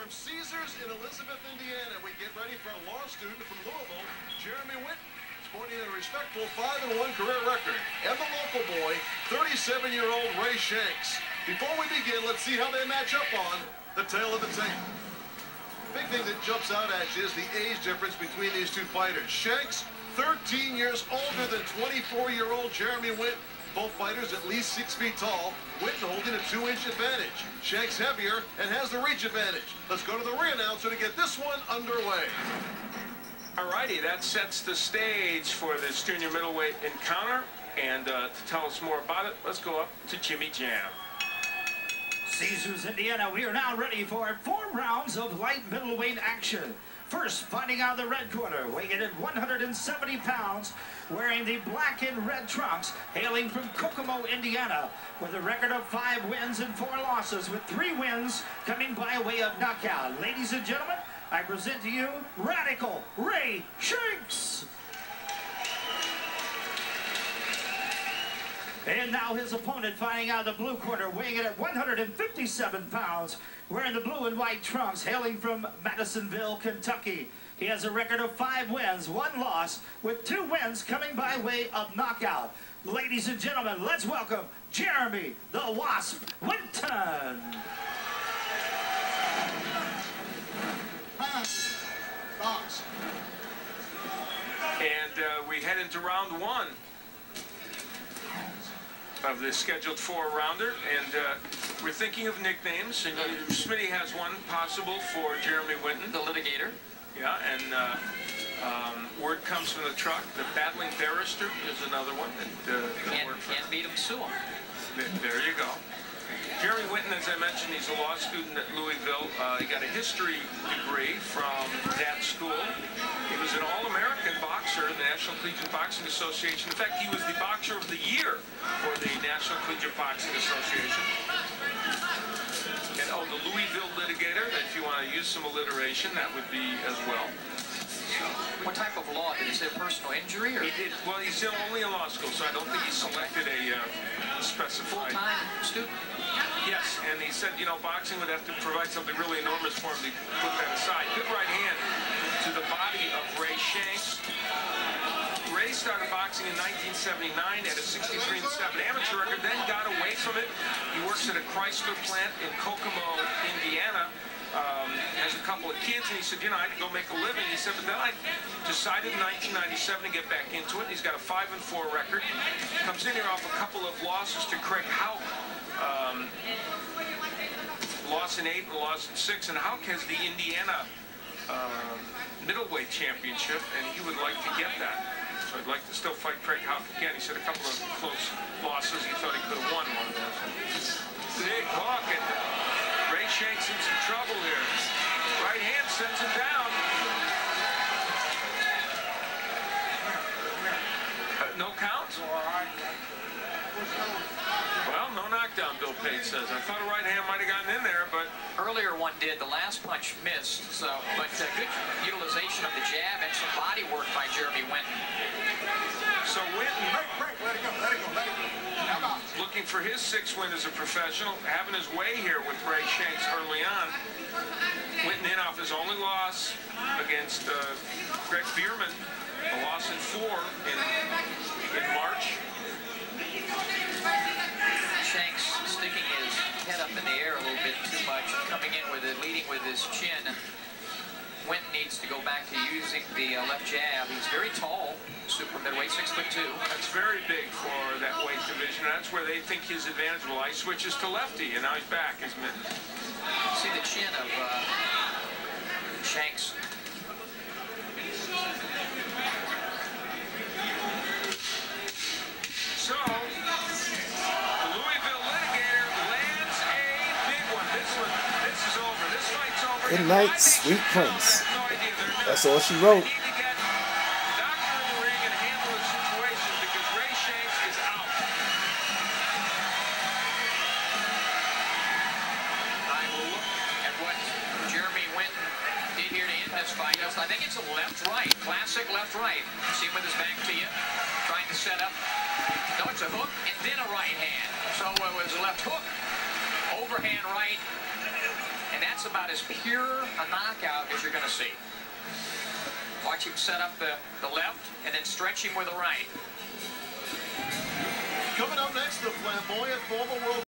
From Caesars in Elizabeth, Indiana, we get ready for a law student from Louisville, Jeremy Winton, sporting a respectable 5-1 career record. And the local boy, 37-year-old Ray Shanks. Before we begin, let's see how they match up on the tail of the tape. Big thing that jumps out at you is the age difference between these two fighters. Shanks, 13 years older than 24-year-old Jeremy Winton. Both fighters at least 6 feet tall. Winton holding a 2-inch advantage. Shanks heavier and has the reach advantage. Let's go to the ring announcer to get this one underway. Alrighty, that sets the stage for this junior middleweight encounter. And to tell us more about it, let's go up to Jimmy Jam. Caesars, Indiana, we are now ready for 4 rounds of light middleweight action. First, fighting out of the red corner, weighing in at 170 pounds, wearing the black and red trunks, hailing from Kokomo, Indiana, with a record of 5 wins and 4 losses, with 3 wins coming by way of knockout. Ladies and gentlemen, I present to you Radical Ray Shanks. And now his opponent fighting out of the blue corner, weighing in at 157 pounds, wearing the blue and white trunks, hailing from Madisonville, Kentucky. He has a record of 5 wins, 1 loss, with 2 wins coming by way of knockout. Ladies and gentlemen, let's welcome Jeremy the Wasp Winton. And we head into round 1 of the scheduled 4-rounder, and we're thinking of nicknames, and Smitty has one possible for Jeremy Winton. The Litigator. Yeah, and word comes from the truck. The Battling Barrister is another one. Can't beat him, sue him. There you go. Jeremy Winton, as I mentioned, he's a law student at Louisville. He got a history degree from that school. He was an All-American boxer in the National Collegiate Boxing Association. In fact, he was the Boxer of the Year for the National Collegiate Boxing Association. And, oh, the Louisville Litigator, if you want to use some alliteration, that would be as well. What type of law? Did he say personal injury? Or? He did. Well, he's still only in law school, so I don't think he selected a specified... Full-time student? Yes, and he said, you know, boxing would have to provide something really enormous for him to put that aside. Good right hand to the body of Ray Shanks. Ray started boxing in 1979 at a 63-7 amateur record, then got away from it. He works at a Chrysler plant in Kokomo, Indiana. Has a couple of kids, and he said, you know, I could go make a living. He said, but then I decided in 1997 to get back into it. He's got a 5-4 record. Comes in here off a couple of losses to Craig Houck. Loss in 8 and loss in 6, and Houck has the Indiana middleweight championship, and he would like to get that. So I'd like to still fight Craig Houck again. He said a couple of close losses. He thought he could have won one of those. Big hook, and Ray Shanks in some trouble here. Right hand sends him down. No count? Well, no knockdown, Bill Pate says. I thought a right hand might have gotten in there, but... Earlier one did. The last punch missed. So, but good utilization of the jab and some body work by Jeremy Winton. So Winton... Break, let it go, let it go, let it go. Looking for his 6th win as a professional, having his way here with Ray Shanks early on. Winton in off his only loss against Greg Bierman, a loss in 4 in March. Shanks sticking his head up in the air a little bit too much, coming in with it, leading with his chin. Winton needs to go back to using the left jab. He's very tall, super middleweight, 6'2". That's very big for that weight division. That's where they think his advantage will lie. He switches to lefty, and now he's back, isn't it? See the chin of Shanks. So, the Louisville Litigator lands a big one. This is over. This fight's over. Good night, sweet prince. That's all she wrote. They need to get the doctor in the ring and handle the situation because Ray Shanks is out. I will look at what Jeremy Winton did here to end this fight. I think it's a left-right, classic left-right. See him with his back to you, trying to set up. No, it's a hook and then a right hand. So it was a left hook, overhand right, And that's about as pure a knockout as you're going to see. Watch him set up the left and then stretch him with the right. Coming up next, the flamboyant former world